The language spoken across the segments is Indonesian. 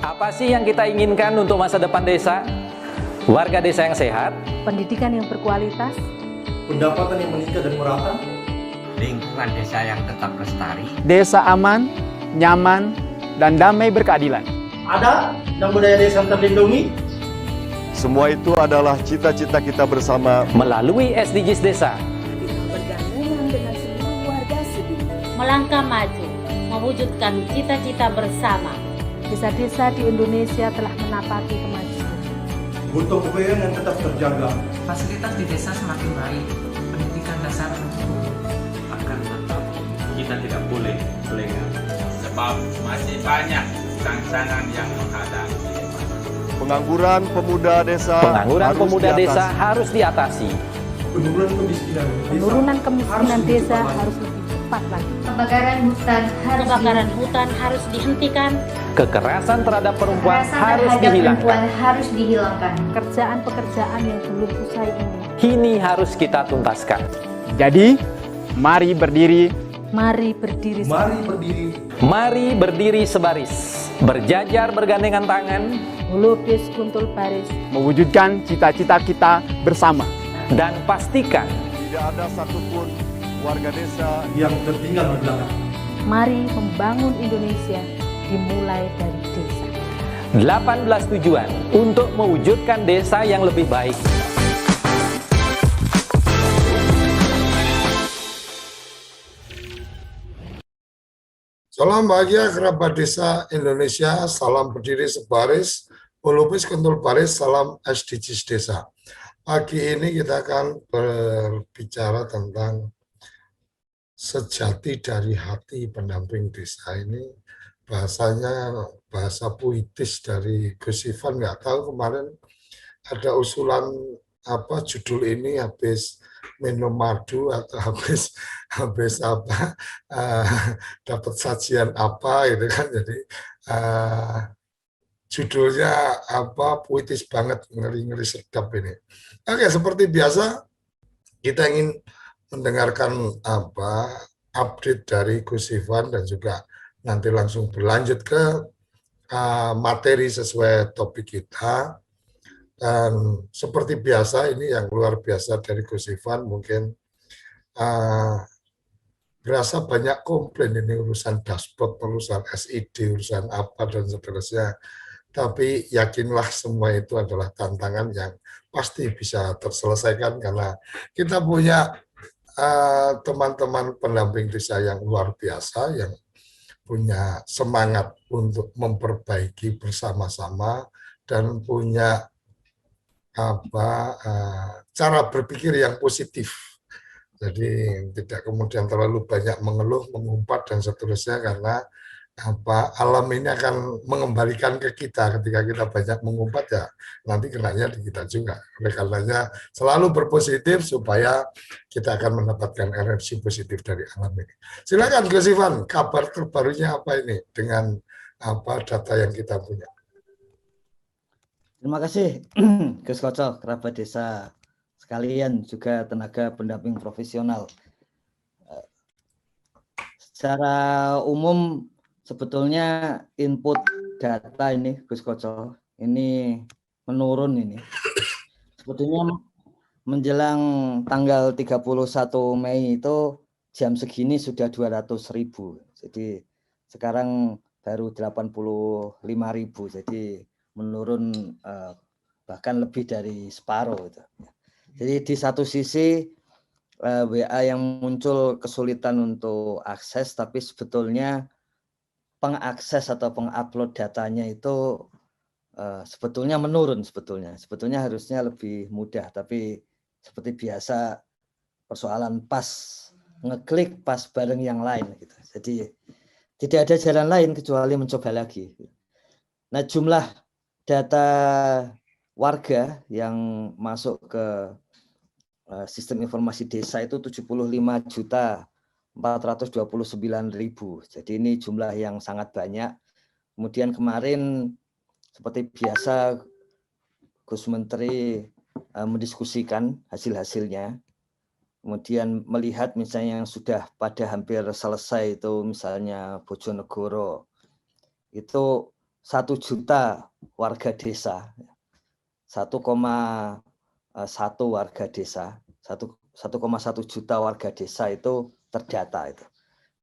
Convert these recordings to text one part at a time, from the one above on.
Apa sih yang kita inginkan untuk masa depan desa? Warga desa yang sehat, pendidikan yang berkualitas, pendapatan yang meningkat dan merata, lingkungan desa yang tetap lestari, desa aman, nyaman, dan damai berkeadilan. adat dan budaya desa yang terlindungi. Semua itu adalah cita-cita kita bersama melalui SDGs Desa. bergandengan dengan seluruh warga Siding. Melangkah maju, mewujudkan cita-cita bersama. Desa-desa di Indonesia telah menapaki kemajuan. Gotong royong yang tetap terjaga. Fasilitas di desa semakin baik, pendidikan dasar akan tetap kita tidak boleh lengah, sebab masih banyak tantangan yang menghadapi. pengangguran pemuda desa. Pengangguran pemuda desa harus diatasi. Penurunan kemiskinan desa harus lebih cepat lagi. Kebakaran hutan harus dihentikan. Kekerasan terhadap perempuan harus dihilangkan. Pekerjaan-pekerjaan yang belum usai ini Kini harus kita tuntaskan. Jadi, mari berdiri. mari berdiri. Mari berdiri sebaris, berjajar bergandengan tangan, Melukis kuntul baris, Mewujudkan cita-cita kita bersama. dan pastikan Tidak ada satupun warga desa yang tertinggal di belakang. mari membangun Indonesia dimulai dari desa. 18 tujuan untuk mewujudkan desa yang lebih baik. Salam bahagia kerabat desa Indonesia, salam berdiri sebaris, melukis kentul baris, salam SDGs desa. Pagi ini kita akan berbicara tentang sejati dari hati pendamping desa. Ini bahasanya bahasa puitis dari Gus Ivan, nggak tahu kemarin ada usulan apa judul ini habis minum madu atau habis apa dapat sajian apa gitu kan, jadi judulnya apa puitis banget, ngeri-ngeri sedap ini. Oke, seperti biasa kita ingin mendengarkan apa update dari Gus Ivan dan juga nanti langsung berlanjut ke materi sesuai topik kita. Dan seperti biasa ini yang luar biasa dari Gus Ivan, mungkin berasa banyak komplain ini urusan dashboard, urusan SID, urusan apa dan seterusnya. Tapi yakinlah semua itu adalah tantangan yang pasti bisa terselesaikan karena kita punya teman-teman pendamping desa yang luar biasa yang punya semangat untuk memperbaiki bersama-sama dan punya cara berpikir yang positif. Jadi tidak kemudian terlalu banyak mengeluh, mengumpat dan seterusnya karena alam ini akan mengembalikan ke kita ketika kita banyak mengumpat ya nanti kenanya di kita juga. Oleh karenanya selalu berpositif supaya kita akan mendapatkan energi positif dari alam ini. Silakan Gus Ivan, kabar terbarunya apa ini dengan apa data yang kita punya? Terima kasih Gus Koco, kerabat desa sekalian, juga tenaga pendamping profesional. Secara umum sebetulnya input data ini Gus Koco ini menurun ini. Sebetulnya menjelang tanggal 31 Mei itu jam segini sudah 200.000. Jadi sekarang baru 85.000. Jadi menurun bahkan lebih dari separuh itu. Jadi di satu sisi WA yang muncul kesulitan untuk akses, tapi sebetulnya pengakses atau pengupload datanya itu sebetulnya menurun sebetulnya harusnya lebih mudah, tapi seperti biasa persoalan pas ngeklik pas bareng yang lain gitu. Jadi tidak ada jalan lain kecuali mencoba lagi. Nah, jumlah data warga yang masuk ke sistem informasi desa itu 75.429.000. Jadi ini jumlah yang sangat banyak. Kemudian kemarin seperti biasa Gus Menteri mendiskusikan hasil-hasilnya. Kemudian melihat misalnya yang sudah pada hampir selesai itu misalnya Bojonegoro itu 1 juta warga desa, 1,1 warga desa, 1,1 juta warga desa itu terdata itu.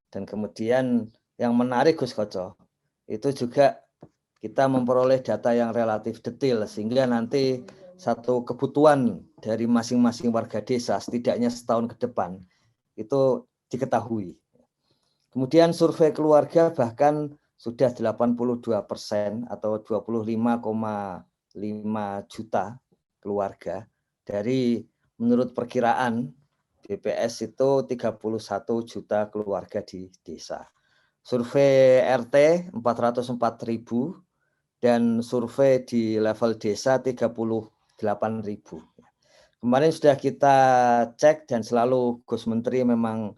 Dan kemudian yang menarik Gus Koco, itu juga kita memperoleh data yang relatif detail sehingga nanti satu kebutuhan dari masing-masing warga desa setidaknya setahun ke depan itu diketahui. Kemudian survei keluarga bahkan sudah 82% atau 25,5 juta keluarga dari menurut perkiraan BPS itu 31 juta keluarga di desa. Survei RT 404.000 dan survei di level desa 38.000. Kemarin sudah kita cek dan selalu Gus Menteri memang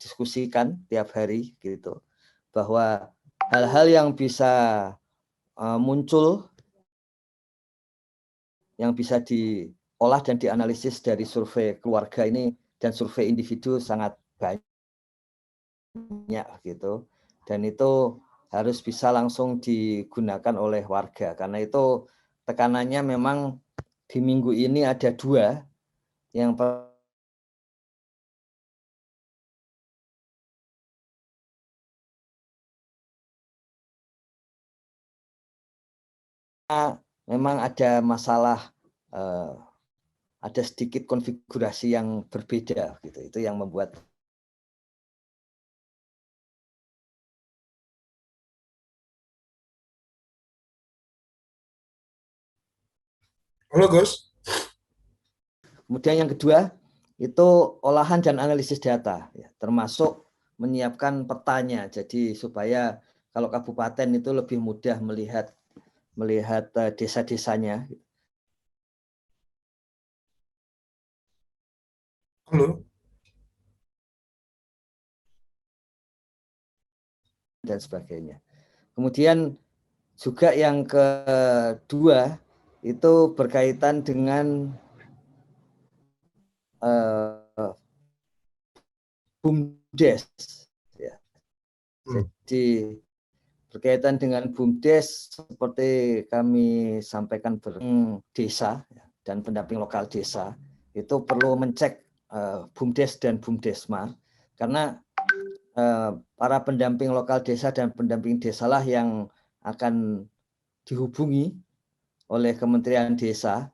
diskusikan tiap hari gitu bahwa hal-hal yang bisa muncul yang bisa diolah dan dianalisis dari survei keluarga ini dan survei individu sangat banyak gitu, dan itu harus bisa langsung digunakan oleh warga. Karena itu tekanannya memang di minggu ini ada 2 yang memang ada masalah, ada sedikit konfigurasi yang berbeda gitu. Itu yang membuat Halo Gus. Kemudian yang kedua itu olahan dan analisis data, ya, termasuk menyiapkan petanya. Jadi supaya kalau kabupaten itu lebih mudah melihat desa-desanya. Halo. Dan sebagainya. Kemudian juga yang kedua itu berkaitan dengan BUMDes. Ya. Jadi berkaitan dengan BUMDes seperti kami sampaikan desa dan pendamping lokal desa itu perlu mencek BUMDes dan BUMDesma karena para pendamping lokal desa dan pendamping desalah yang akan dihubungi oleh Kementerian Desa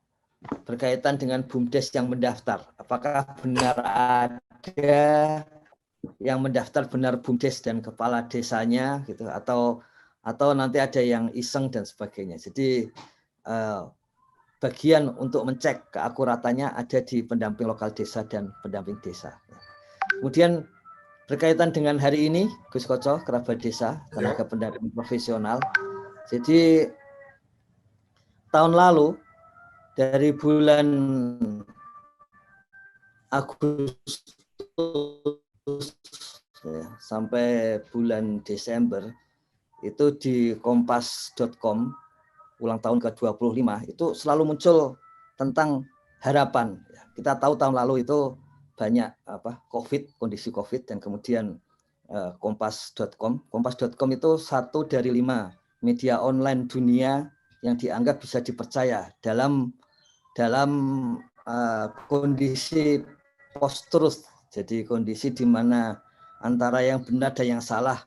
berkaitan dengan BUMDes yang mendaftar. Apakah benar ada yang mendaftar benar BUMDes dan kepala desanya gitu atau nanti ada yang iseng dan sebagainya. Jadi bagian untuk mencek keakuratannya ada di pendamping lokal desa dan pendamping desa. Kemudian berkaitan dengan hari ini, Gus Koco, kerabat desa, tenaga pendamping profesional. Jadi tahun lalu dari bulan Agustus ya, sampai bulan Desember itu di kompas.com ulang tahun ke-25 itu selalu muncul tentang harapan. Kita tahu tahun lalu itu banyak kondisi COVID dan kemudian kompas.com. Kompas.com itu 1 dari 5 media online dunia yang dianggap bisa dipercaya dalam kondisi post-truth. Jadi kondisi di mana antara yang benar dan yang salah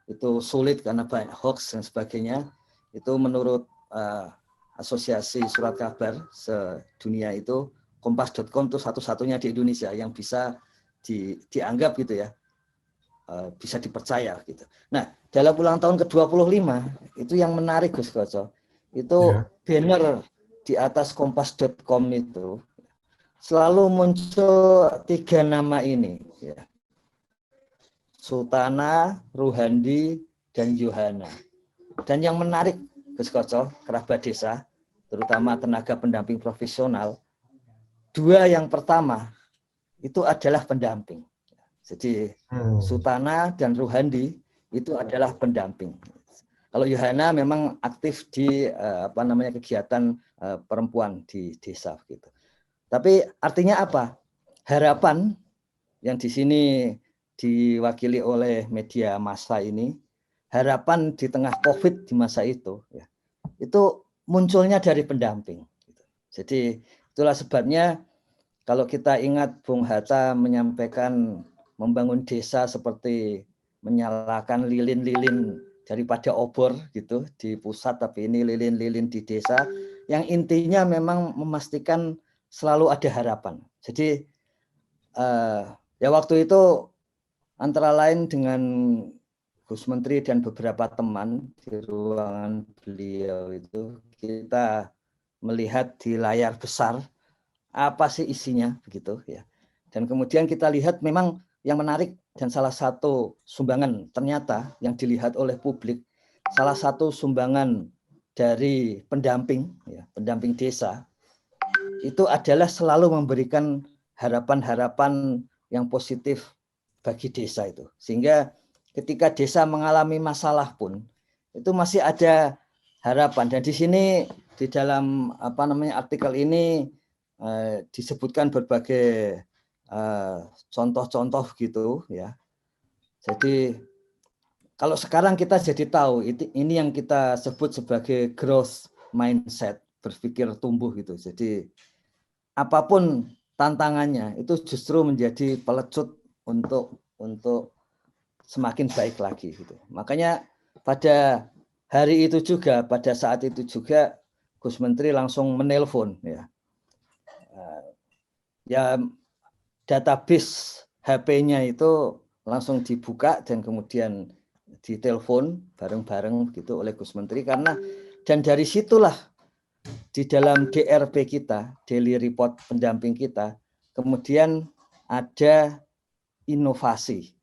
itu sulit karena banyak hoax dan sebagainya. Itu menurut Asosiasi Surat Kabar sedunia itu kompas.com itu satu-satunya di Indonesia yang bisa dianggap gitu ya, bisa dipercaya gitu. Nah, dalam ulang tahun ke-25 itu yang menarik Gus Koco, itu banner di atas kompas.com itu selalu muncul 3 nama ini ya. Sultana, Ruhandi, dan Yohana. Dan yang menarik Gus Koco, kerabat desa, terutama tenaga pendamping profesional, 2 yang pertama itu adalah pendamping. Jadi Sultana dan Ruhandi itu adalah pendamping. Kalau Yohana memang aktif di kegiatan perempuan di desa gitu. Tapi artinya apa? Harapan yang di sini diwakili oleh media massa ini harapan di tengah COVID di masa itu, ya, itu munculnya dari pendamping. Jadi itulah sebabnya kalau kita ingat Bung Hatta menyampaikan membangun desa seperti menyalakan lilin-lilin daripada obor gitu di pusat, tapi ini lilin-lilin di desa, yang intinya memang memastikan selalu ada harapan. Jadi ya waktu itu antara lain dengan Gus Menteri dan beberapa teman di ruangan beliau itu kita melihat di layar besar apa sih isinya begitu ya. Dan kemudian kita lihat memang yang menarik dan salah satu sumbangan ternyata yang dilihat oleh publik, salah satu sumbangan dari pendamping ya, pendamping desa itu adalah selalu memberikan harapan-harapan yang positif bagi desa itu. Sehingga ketika desa mengalami masalah pun itu masih ada harapan. Dan di sini di dalam artikel ini disebutkan berbagai contoh-contoh gitu ya. Jadi kalau sekarang kita jadi tahu ini yang kita sebut sebagai growth mindset, berpikir tumbuh gitu. Jadi apapun tantangannya itu justru menjadi pelecut untuk semakin baik lagi gitu. Makanya pada hari itu juga, pada saat itu juga Gus Menteri langsung menelpon ya database HP-nya itu langsung dibuka dan kemudian ditelepon bareng-bareng gitu oleh Gus Menteri, karena dan dari situlah di dalam DRP kita, daily report pendamping kita, kemudian ada inovasi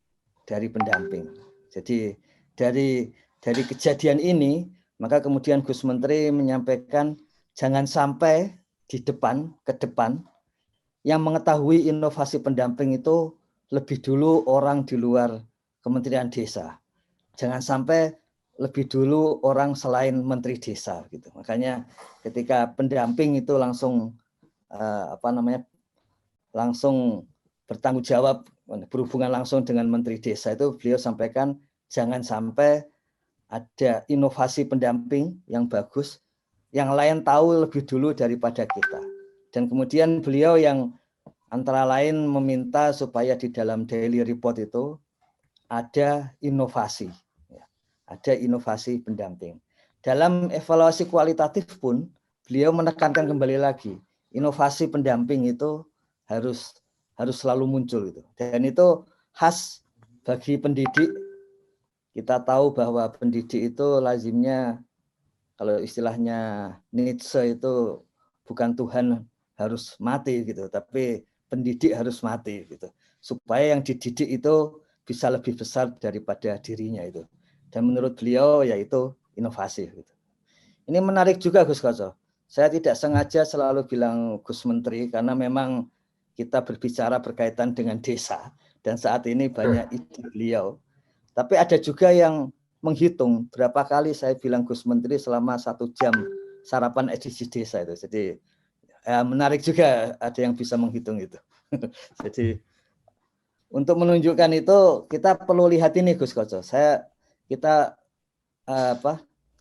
dari pendamping. Jadi dari kejadian ini, maka kemudian Gus Menteri menyampaikan jangan sampai ke depan yang mengetahui inovasi pendamping itu lebih dulu orang di luar Kementerian Desa. Jangan sampai lebih dulu orang selain Menteri Desa gitu. Makanya ketika pendamping itu langsung langsung bertanggung jawab, berhubungan langsung dengan Menteri Desa, itu beliau sampaikan jangan sampai ada inovasi pendamping yang bagus, yang lain tahu lebih dulu daripada kita. Dan kemudian beliau yang antara lain meminta supaya di dalam daily report itu ada inovasi. Ada inovasi pendamping. Dalam evaluasi kualitatif pun beliau menekankan kembali lagi, inovasi pendamping itu harus selalu muncul itu. Dan itu khas bagi pendidik. Kita tahu bahwa pendidik itu lazimnya, kalau istilahnya Nietzsche itu bukan Tuhan harus mati gitu, tapi pendidik harus mati gitu. Supaya yang dididik itu bisa lebih besar daripada dirinya itu. Dan menurut beliau yaitu inovasi gitu. Ini menarik juga Gus Koco. Saya tidak sengaja selalu bilang Gus Menteri karena memang kita berbicara berkaitan dengan desa dan saat ini banyak ide beliau. Tapi ada juga yang menghitung berapa kali saya bilang Gus Menteri selama 1 jam sarapan edisi desa itu. Jadi menarik juga ada yang bisa menghitung itu. Jadi untuk menunjukkan itu kita perlu lihat ini Gus Koco. Kita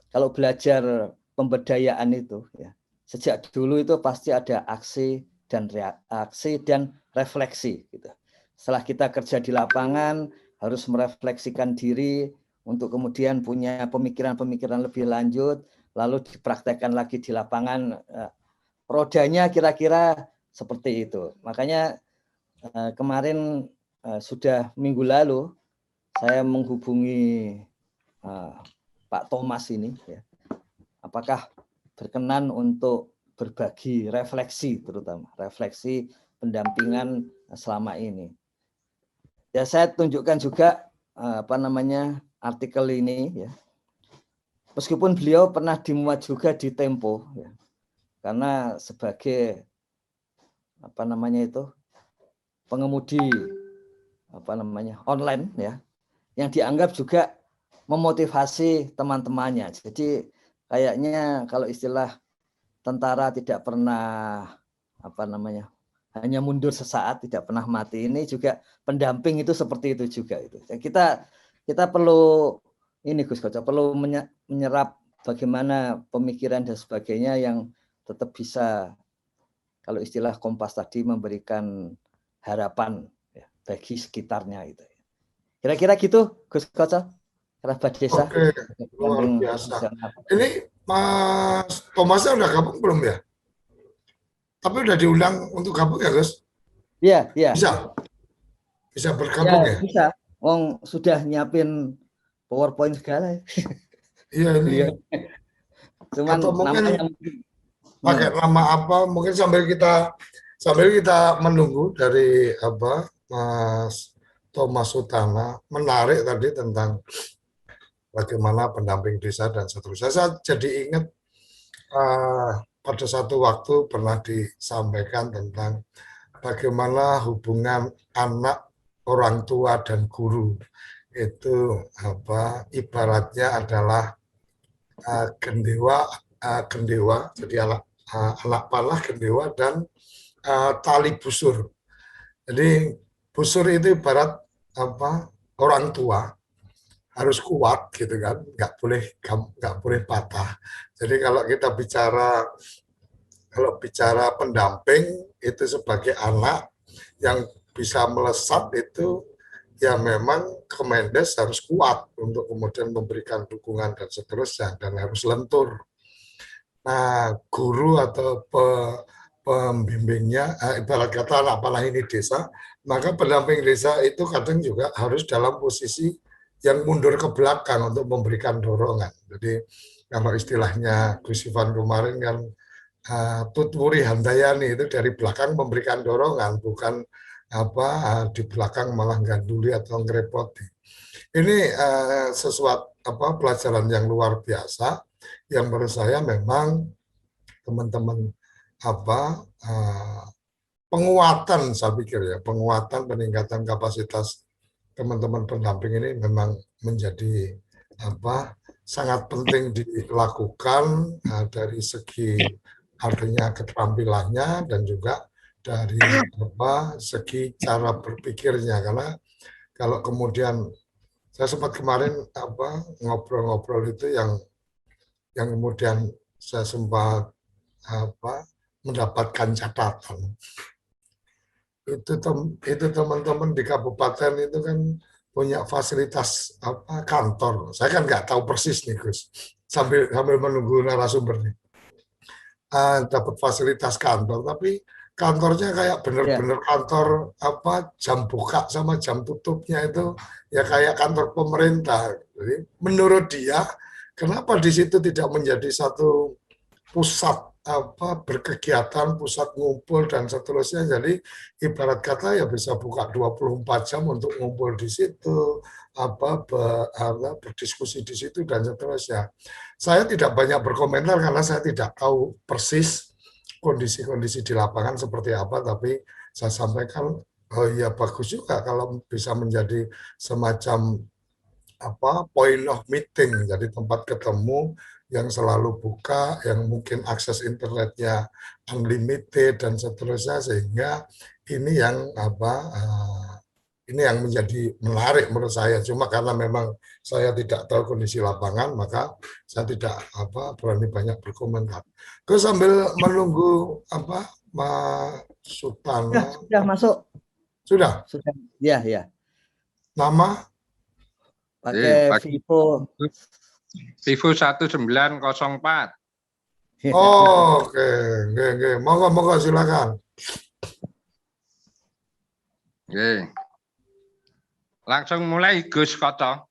kalau belajar pemberdayaan itu ya, sejak dulu itu pasti ada aksi dan reaksi dan refleksi gitu. Setelah kita kerja di lapangan harus merefleksikan diri untuk kemudian punya pemikiran-pemikiran lebih lanjut, lalu dipraktekkan lagi di lapangan. Rodanya kira-kira seperti itu. Makanya kemarin sudah minggu lalu saya menghubungi Pak Thomas ini ya. Apakah berkenan untuk berbagi refleksi, terutama refleksi pendampingan selama ini. Ya saya tunjukkan juga artikel ini ya. Meskipun beliau pernah dimuat juga di Tempo ya. Karena sebagai pengemudi online ya, yang dianggap juga memotivasi teman-temannya. Jadi kayaknya kalau istilah tentara tidak pernah hanya mundur sesaat, tidak pernah mati, ini juga pendamping itu seperti itu juga itu. Kita perlu ini Gus Koco, perlu menyerap bagaimana pemikiran dan sebagainya yang tetap bisa, kalau istilah Kompas tadi, memberikan harapan ya, bagi sekitarnya itu. Kira-kira gitu Gus Koco, kerabat desa. Oke, luar biasa. Ini Mas Thomasnya udah gabung belum ya? Tapi udah diundang untuk gabung ya Gus? Iya, iya. Bisa bergabung ya? Bisa. Wong sudah nyiapin PowerPoint segala. Iya ini. Cuman atau mungkin namanya pakai nama apa? Mungkin sambil kita menunggu dari apa Mas Thomas Utana, menarik tadi tentang bagaimana pendamping desa dan seterusnya. Saya jadi ingat pada satu waktu pernah disampaikan tentang bagaimana hubungan anak, orang tua dan guru itu apa ibaratnya adalah gendewa, jadi anak panah, gendewa dan tali busur. Jadi busur itu ibarat apa orang tua harus kuat gitu kan, nggak boleh patah. Jadi kalau kita bicara pendamping itu sebagai anak yang bisa melesat itu ya memang Kemendes harus kuat untuk kemudian memberikan dukungan dan seterusnya dan harus lentur. Nah, guru atau pembimbingnya, ibarat kata anak panah ini desa, maka pendamping desa itu kadang juga harus dalam posisi yang mundur ke belakang untuk memberikan dorongan. Jadi kalau istilahnya Gus Ivan kemarin kan Tutwuri Handayani itu dari belakang memberikan dorongan, bukan apa di belakang malah ganduli atau ngerepoti. Ini sesuatu pelajaran yang luar biasa yang menurut saya memang teman-teman penguatan, saya pikir ya, penguatan peningkatan kapasitas teman-teman pendamping ini memang menjadi sangat penting dilakukan dari segi artinya keterampilannya dan juga dari segi cara berpikirnya, karena kalau kemudian saya sempat kemarin ngobrol-ngobrol itu yang kemudian saya sempat mendapatkan catatan itu teman-teman di kabupaten itu kan punya fasilitas kantor. Saya kan nggak tahu persis nih Gus, sambil menunggu narasumber nih. Dapat fasilitas kantor, tapi kantornya kayak bener-bener kantor jam buka sama jam tutupnya itu ya kayak kantor pemerintah. Jadi menurut dia, kenapa di situ tidak menjadi satu pusat berkegiatan, pusat ngumpul dan seterusnya. Jadi ibarat kata ya bisa buka 24 jam untuk ngumpul di situ, berdiskusi di situ dan seterusnya. Saya tidak banyak berkomentar karena saya tidak tahu persis kondisi-kondisi di lapangan seperti apa, tapi saya sampaikan ya bagus juga kalau bisa menjadi semacam point of meeting, jadi tempat ketemu yang selalu buka, yang mungkin akses internetnya unlimited dan seterusnya, sehingga ini yang ini yang menjadi menarik menurut saya. Cuma karena memang saya tidak tahu kondisi lapangan, maka saya tidak berani banyak berkomentar. Terus sambil menunggu Mas Sutana. Sudah masuk. Sudah. Sudah. Ya, ya. Nama? Pakai Vivo. Vivo 1904. Oh, oke. Monggo silakan. Oke. Langsung mulai Gus Koco.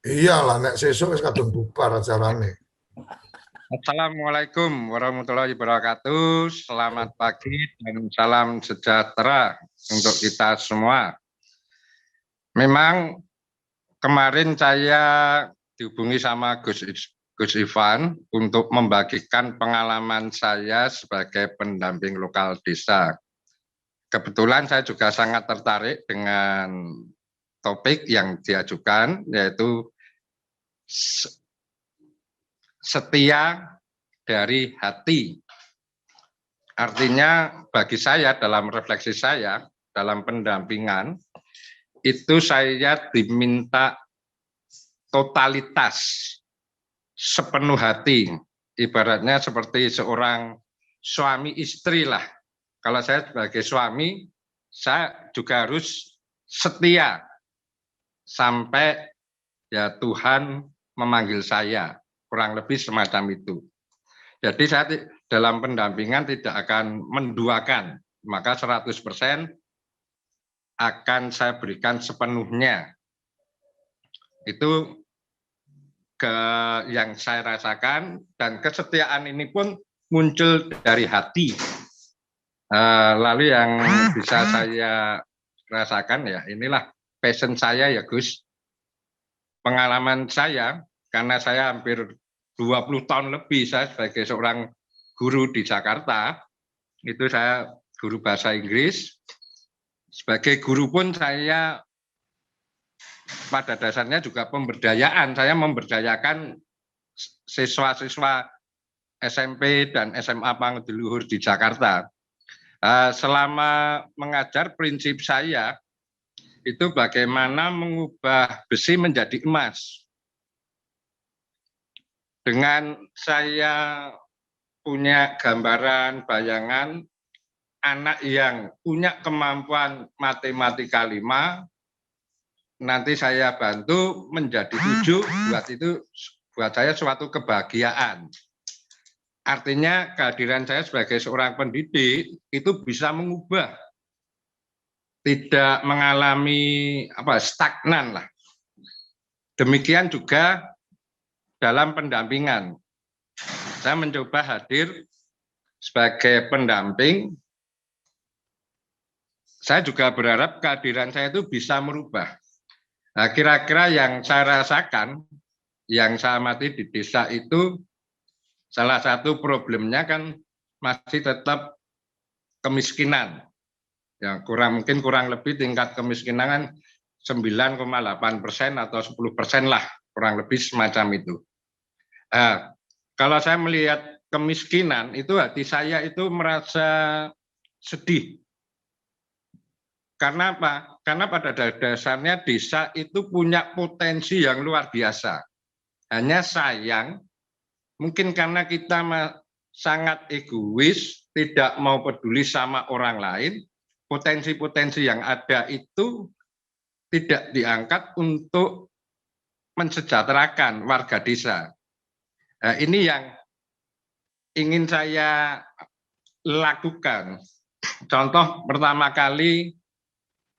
Iyalah, nek sesuk wis kadung bubar acarane. Assalamualaikum warahmatullahi wabarakatuh. Selamat pagi dan salam sejahtera untuk kita semua. Memang kemarin saya dihubungi sama Gus Ivan untuk membagikan pengalaman saya sebagai pendamping lokal desa. Kebetulan saya juga sangat tertarik dengan topik yang diajukan, yaitu setia dari hati. Artinya bagi saya, dalam refleksi saya, dalam pendampingan, itu saya diminta totalitas, sepenuh hati. Ibaratnya seperti seorang suami istri lah. Kalau saya sebagai suami, saya juga harus setia sampai ya Tuhan memanggil saya, kurang lebih semacam itu. Jadi saya dalam pendampingan tidak akan menduakan, maka 100% akan saya berikan sepenuhnya. Itu yang saya rasakan, dan kesetiaan ini pun muncul dari hati. Lalu yang bisa saya rasakan ya inilah passion saya ya Gus. Pengalaman saya, karena saya hampir 20 tahun lebih saya sebagai seorang guru di Jakarta, itu saya guru bahasa Inggris. Sebagai guru pun saya pada dasarnya juga pemberdayaan. Saya memberdayakan siswa-siswa SMP dan SMA Pangediluhur di Jakarta. Selama mengajar, prinsip saya itu bagaimana mengubah besi menjadi emas. Dengan saya punya gambaran, bayangan, anak yang punya kemampuan matematika 5, nanti saya bantu menjadi 7, buat saya suatu kebahagiaan. Artinya kehadiran saya sebagai seorang pendidik itu bisa mengubah, tidak mengalami stagnan lah. Demikian juga dalam pendampingan. Saya mencoba hadir sebagai pendamping. Saya juga berharap kehadiran saya itu bisa merubah. Nah, kira-kira yang saya rasakan, yang saya amati di desa itu, salah satu problemnya kan masih tetap kemiskinan. Ya, kurang lebih tingkat kemiskinan kan 9,8% atau 10% lah, kurang lebih semacam itu. Kalau saya melihat kemiskinan itu, hati saya itu merasa sedih. Karena apa? Karena pada dasarnya desa itu punya potensi yang luar biasa. Hanya sayang, mungkin karena kita sangat egois, tidak mau peduli sama orang lain, potensi-potensi yang ada itu tidak diangkat untuk mensejahterakan warga desa. Nah, ini yang ingin saya lakukan. Contoh pertama kali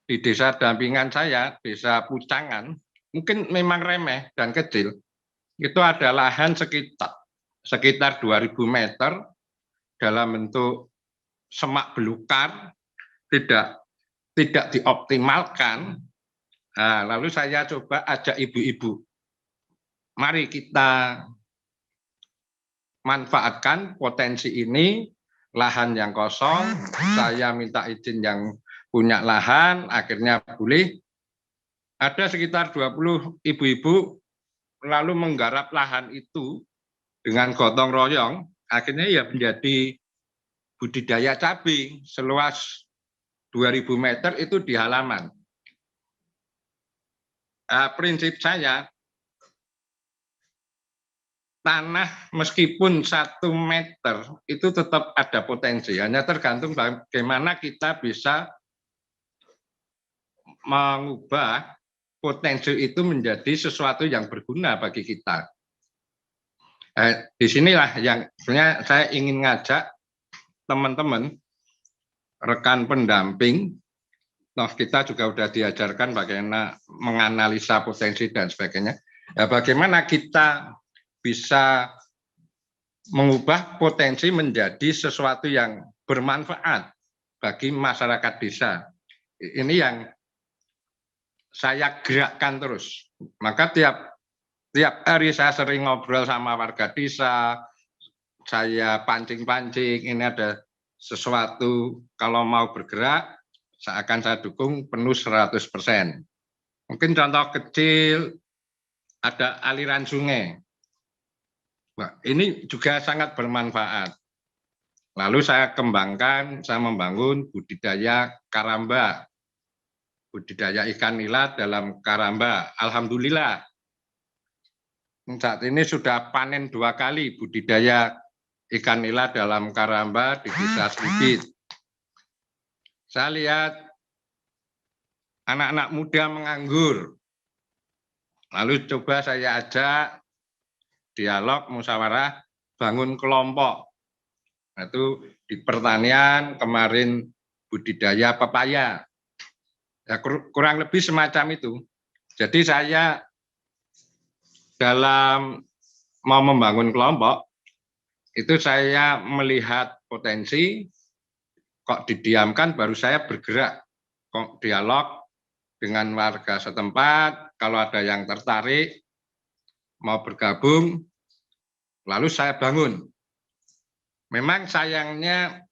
di desa dampingan saya, desa Pucangan, mungkin memang remeh dan kecil, itu ada lahan sekitar 2000 meter dalam bentuk semak belukar, tidak dioptimalkan. Nah, lalu saya coba ajak ibu-ibu, mari kita manfaatkan potensi ini, lahan yang kosong, saya minta izin yang punya lahan, akhirnya boleh. Ada sekitar 20 ibu-ibu lalu menggarap lahan itu dengan gotong royong, akhirnya ya menjadi budidaya cabai seluas 2000 meter itu di halaman. Prinsip saya, tanah meskipun 1 meter itu tetap ada potensi, hanya tergantung bagaimana kita bisa mengubah potensi itu menjadi sesuatu yang berguna bagi kita. Disinilah yang sebenarnya saya ingin ngajak teman-teman, rekan pendamping, kita juga sudah diajarkan bagaimana menganalisa potensi dan sebagainya. Bagaimana kita bisa mengubah potensi menjadi sesuatu yang bermanfaat bagi masyarakat desa. Ini yang saya gerakkan terus. Maka tiap hari saya sering ngobrol sama warga desa, saya pancing-pancing, ini ada sesuatu, kalau mau bergerak, akan saya dukung penuh 100%. Mungkin contoh kecil, ada aliran sungai. Nah, ini juga sangat bermanfaat. Lalu saya kembangkan, saya membangun budidaya karamba, budidaya ikan nila dalam karamba. Alhamdulillah, saat ini sudah panen 2 kali budidaya ikan nila dalam karamba di Desa Serigit. Saya lihat anak-anak muda menganggur. Lalu coba saya ajak dialog, musyawarah, bangun kelompok. Nah, itu di pertanian kemarin budidaya pepaya. Ya, kurang lebih semacam itu. Jadi saya dalam mau membangun kelompok, itu saya melihat potensi, kok didiamkan baru saya bergerak, kok dialog dengan warga setempat, kalau ada yang tertarik, mau bergabung, lalu saya bangun. Memang sayangnya,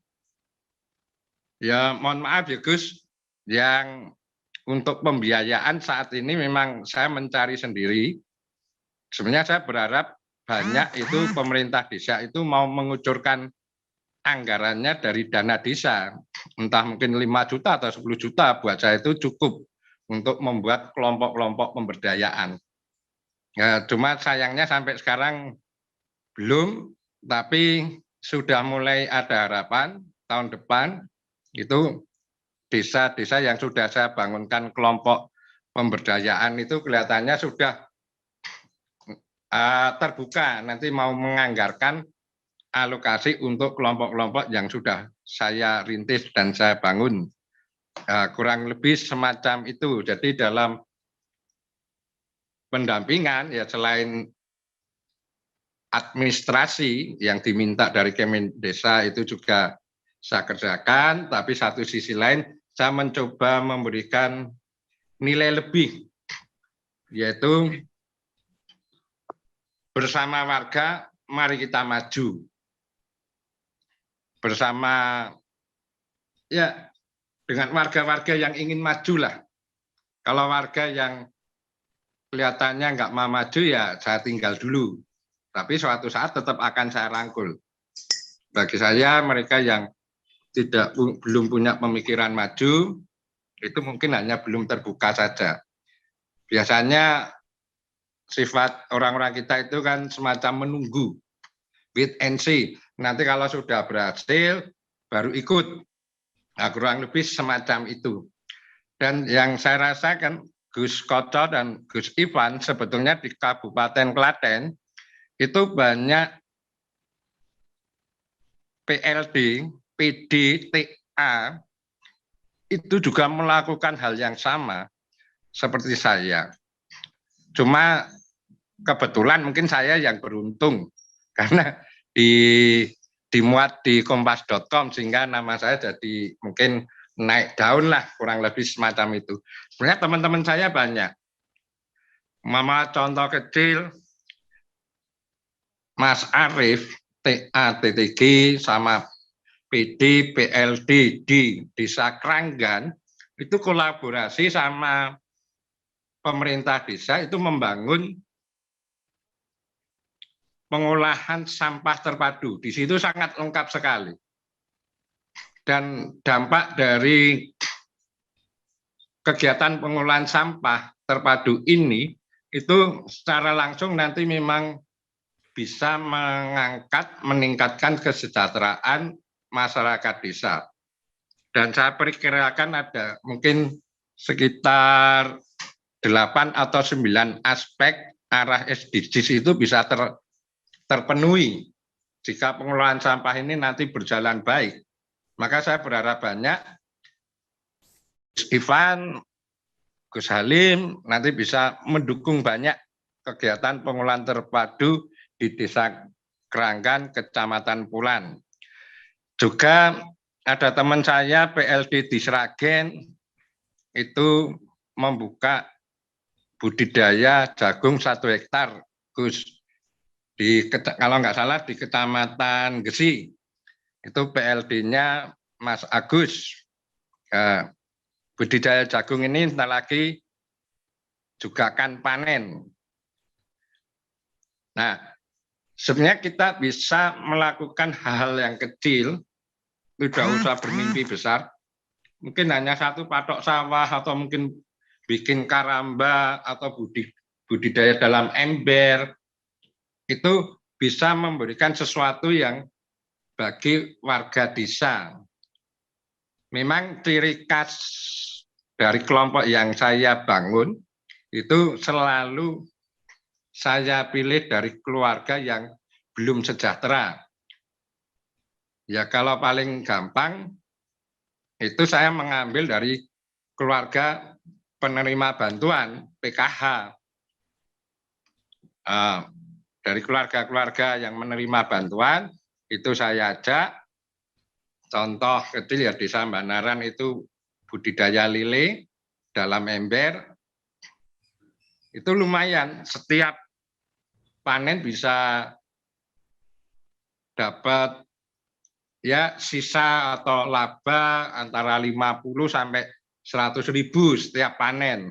ya mohon maaf ya Gus, yang untuk pembiayaan saat ini memang saya mencari sendiri. Sebenarnya saya berharap banyak itu pemerintah desa itu mau mengucurkan anggarannya dari dana desa. Entah mungkin 5 juta atau 10 juta, buat saya itu cukup untuk membuat kelompok-kelompok pemberdayaan. Ya, cuma sayangnya sampai sekarang belum, tapi sudah mulai ada harapan tahun depan itu desa-desa yang sudah saya bangunkan kelompok pemberdayaan itu kelihatannya sudah terbuka, nanti mau menganggarkan alokasi untuk kelompok-kelompok yang sudah saya rintis dan saya bangun. Kurang lebih semacam itu. Jadi dalam pendampingan ya selain administrasi yang diminta dari Kemen Desa itu juga saya kerjakan, tapi satu sisi lain saya mencoba memberikan nilai lebih, yaitu bersama warga, mari kita maju. Bersama, ya dengan warga-warga yang ingin maju lah. Kalau warga yang kelihatannya nggak mau maju, ya saya tinggal dulu. Tapi suatu saat tetap akan saya rangkul. Bagi saya, mereka yang belum punya pemikiran maju, itu mungkin hanya belum terbuka saja. Biasanya sifat orang-orang kita itu kan semacam menunggu, wait and see. Nanti kalau sudah berhasil, baru ikut. Nah, kurang lebih semacam itu. Dan yang saya rasakan, Gus Koco dan Gus Ivan sebetulnya di Kabupaten Klaten, itu banyak PLD, PD, TA, itu juga melakukan hal yang sama seperti saya. Cuma kebetulan mungkin saya yang beruntung karena dimuat di kompas.com sehingga nama saya jadi mungkin naik daun lah, kurang lebih semacam itu. Sebenarnya teman-teman saya banyak. Mama contoh kecil, Mas Arif, TA, TTG, sama PD, PLD di Desa Kranggan, itu kolaborasi sama pemerintah desa itu membangun pengolahan sampah terpadu. Di situ sangat lengkap sekali. Dan dampak dari kegiatan pengolahan sampah terpadu ini, itu secara langsung nanti memang bisa meningkatkan kesejahteraan masyarakat desa. Dan saya perkirakan ada mungkin sekitar 8 atau 9 aspek arah SDGs itu bisa terpenuhi jika pengelolaan sampah ini nanti berjalan baik. Maka saya berharap banyak Gus Ivan, Gus Halim nanti bisa mendukung banyak kegiatan pengolahan terpadu di Desa Kranggan, Kecamatan Pulan. Juga ada teman saya PLD di Sragen itu membuka budidaya jagung 1 hektar, Gus. Kalau nggak salah di Kecamatan Gesi, itu PLD-nya Mas Agus. Budidaya jagung ini sebentar lagi juga akan panen. Nah, sebenarnya kita bisa melakukan hal-hal yang kecil, tidak usah bermimpi besar. Mungkin hanya 1 patok sawah atau mungkin bikin karamba atau budidaya dalam ember itu bisa memberikan sesuatu yang bagi warga desa. Memang ciri khas dari kelompok yang saya bangun itu selalu saya pilih dari keluarga yang belum sejahtera. Ya kalau paling gampang itu saya mengambil dari keluarga penerima bantuan PKH. Dari keluarga-keluarga yang menerima bantuan itu saya ajak. Contoh kecil ya, Desa Banaran itu budidaya lele dalam ember. Itu lumayan, setiap panen bisa dapat ya sisa atau laba antara 50 sampai 100.000 setiap panen.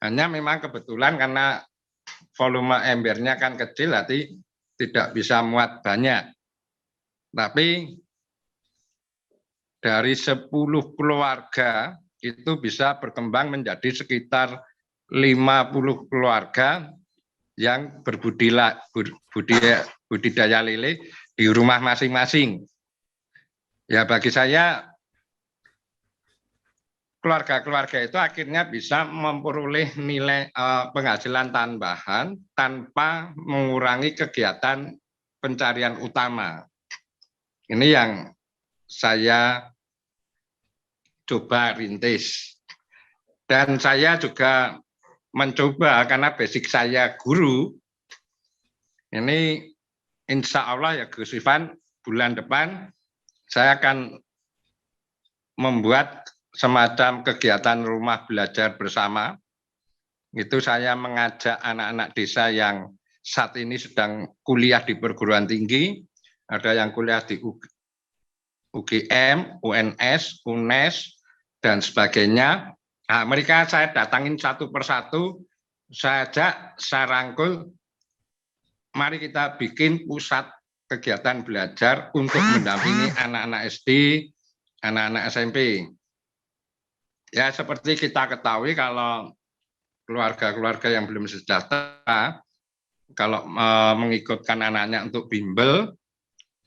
Hanya memang kebetulan karena volume embernya kan kecil, berarti tidak bisa muat banyak. Tapi dari 10 keluarga itu bisa berkembang menjadi sekitar 50 keluarga yang berbudidaya lele di rumah masing-masing. Ya bagi saya keluarga-keluarga itu akhirnya bisa memperoleh nilai penghasilan tambahan tanpa mengurangi kegiatan pencarian utama. Ini yang saya coba rintis. Dan saya juga mencoba karena basic saya guru. Ini insya Allah ya Gus Ivan, bulan depan saya akan membuat semacam kegiatan rumah belajar bersama. Itu saya mengajak anak-anak desa yang saat ini sedang kuliah di perguruan tinggi, ada yang kuliah di UGM, UNS, UNES, dan sebagainya. Nah, mereka saya datangin satu persatu, saya ajak, saya rangkul, mari kita bikin pusat kegiatan belajar untuk mendampingi anak-anak SD, anak-anak SMP. Ya seperti kita ketahui kalau keluarga-keluarga yang belum sejahtera, kalau mengikutkan anaknya untuk bimbel,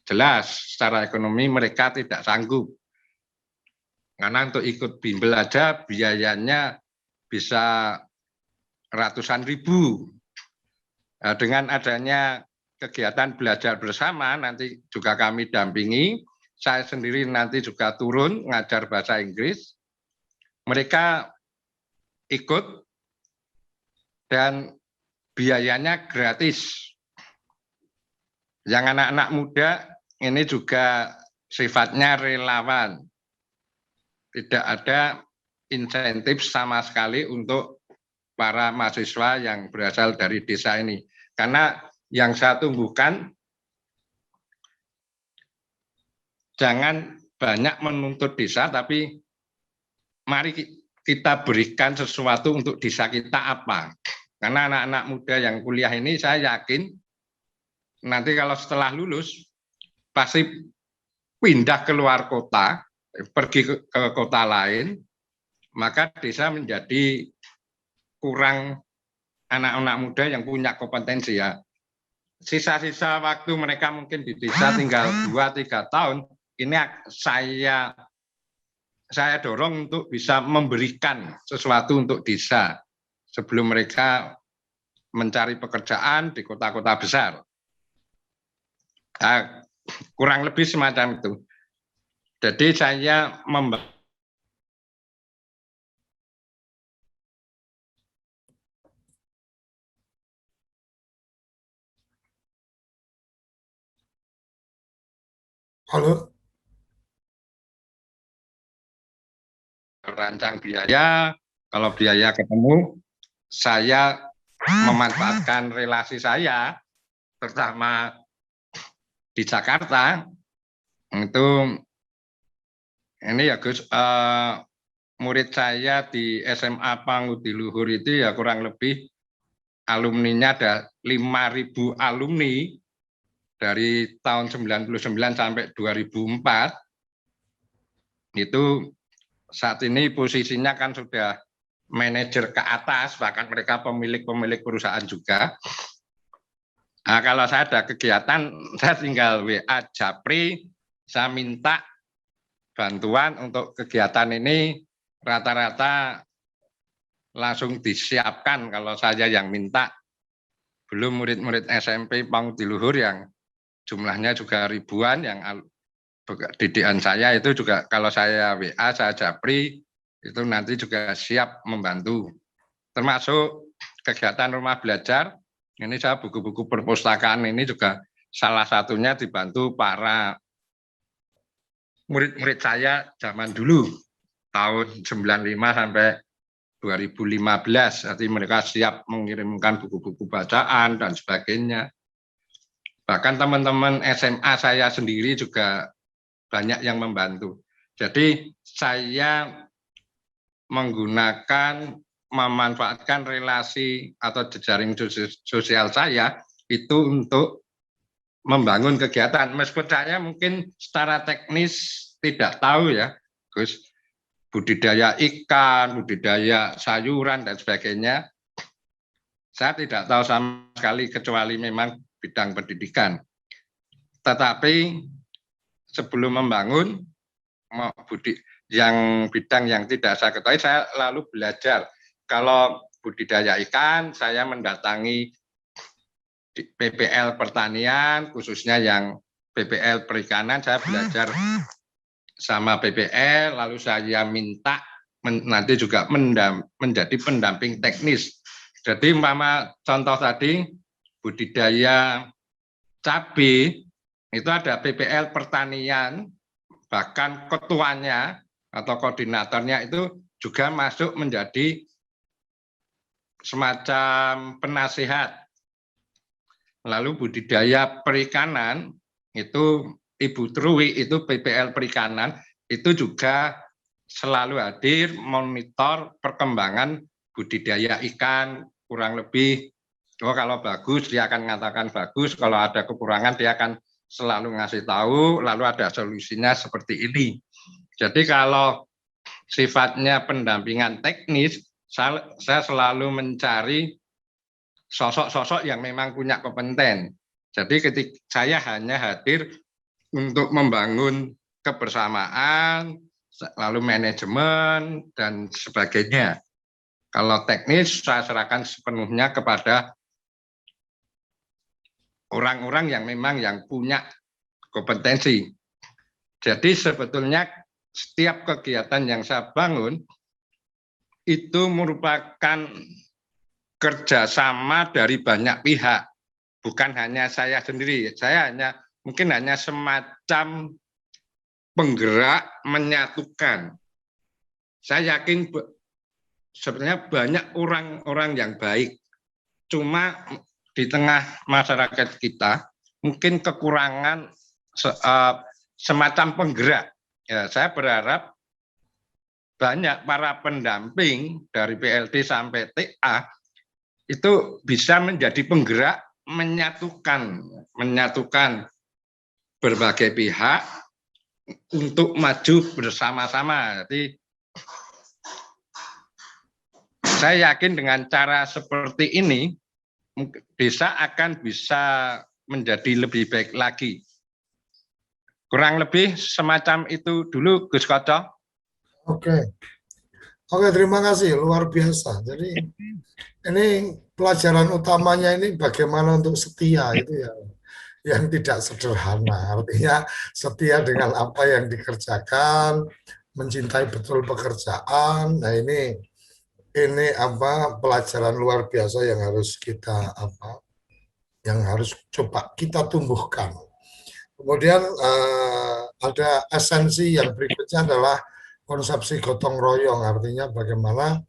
jelas secara ekonomi mereka tidak sanggup. Karena untuk ikut bimbel aja biayanya bisa ratusan ribu. Nah, dengan adanya kegiatan belajar bersama, nanti juga kami dampingi, saya sendiri nanti juga turun ngajar bahasa Inggris, mereka ikut dan biayanya gratis. Yang anak-anak muda ini juga sifatnya relawan. Tidak ada insentif sama sekali untuk para mahasiswa yang berasal dari desa ini. Karena yang saya tumbuhkan, jangan banyak menuntut desa, tapi mari kita berikan sesuatu untuk desa kita apa. Karena anak-anak muda yang kuliah ini saya yakin nanti kalau setelah lulus pasti pindah ke luar kota, pergi ke kota lain, maka desa menjadi kurang anak-anak muda yang punya kompetensi ya. Sisa-sisa waktu mereka mungkin di desa tinggal 2-3 tahun, ini saya dorong untuk bisa memberikan sesuatu untuk desa sebelum mereka mencari pekerjaan di kota-kota besar. Kurang lebih semacam itu. Jadi saya Halo. Merancang biaya, kalau biaya ketemu, saya memanfaatkan relasi saya, terutama di Jakarta, itu ini ya Gus, murid saya di SMA Pangudi Luhur itu ya kurang lebih alumninya ada 5.000 alumni dari tahun 99 sampai 2004. Itu saat ini posisinya kan sudah manajer ke atas, bahkan mereka pemilik perusahaan juga. Nah, kalau saya ada kegiatan, saya tinggal WA Japri, saya minta bantuan untuk kegiatan ini, rata-rata langsung disiapkan kalau saya yang minta. Belum murid-murid SMP Pangudi Luhur yang jumlahnya juga ribuan, yang didikan saya itu juga kalau saya WA, saya Japri, itu nanti juga siap membantu. Termasuk kegiatan rumah belajar, ini saya buku-buku perpustakaan ini juga salah satunya dibantu para murid-murid saya zaman dulu, tahun 95 sampai 2015. Jadi mereka siap mengirimkan buku-buku bacaan dan sebagainya. Bahkan teman-teman SMA saya sendiri juga banyak yang membantu. Jadi saya memanfaatkan relasi atau jejaring sosial saya itu untuk membangun kegiatan. Meskipun saya mungkin secara teknis tidak tahu ya, Gus, budidaya ikan, budidaya sayuran dan sebagainya, saya tidak tahu sama sekali kecuali memang bidang pendidikan. Tetapi sebelum membangun bidang yang tidak saya ketahui, saya lalu belajar. Kalau budidaya ikan, saya mendatangi PPL pertanian, khususnya yang PPL perikanan, saya belajar sama PPL, lalu saya minta nanti juga menjadi pendamping teknis. Jadi umpama contoh tadi, budidaya cabai, itu ada PPL pertanian, bahkan ketuanya atau koordinatornya itu juga masuk menjadi semacam penasihat. Lalu budidaya perikanan, itu Ibu Trui, itu PPL perikanan, itu juga selalu hadir monitor perkembangan budidaya ikan, kurang lebih, kalau bagus dia akan mengatakan bagus, kalau ada kekurangan dia akan selalu ngasih tahu, lalu ada solusinya seperti ini. Jadi kalau sifatnya pendampingan teknis, saya selalu mencari sosok-sosok yang memang punya kompeten. Jadi ketika saya hanya hadir untuk membangun kebersamaan, lalu manajemen, dan sebagainya. Kalau teknis, saya serahkan sepenuhnya kepada orang-orang yang memang yang punya kompetensi. Jadi sebetulnya setiap kegiatan yang saya bangun itu merupakan kerjasama dari banyak pihak, bukan hanya saya sendiri. Saya mungkin hanya semacam penggerak menyatukan. Saya yakin sebenarnya banyak orang-orang yang baik, cuma di tengah masyarakat kita mungkin kekurangan semacam penggerak. Ya, saya berharap banyak para pendamping dari PLD sampai TA itu bisa menjadi penggerak menyatukan berbagai pihak untuk maju bersama-sama. Jadi saya yakin dengan cara seperti ini desa akan bisa menjadi lebih baik lagi. Kurang lebih semacam itu dulu, Gus Koco. Oke, terima kasih, luar biasa. Jadi ini pelajaran utamanya ini bagaimana untuk setia itu ya, yang tidak sederhana. Artinya setia dengan apa yang dikerjakan, mencintai betul pekerjaan. Nah ini apa pelajaran luar biasa yang harus kita yang harus coba kita tumbuhkan. Kemudian ada esensi yang berikutnya adalah konsepsi gotong royong, artinya bagaimana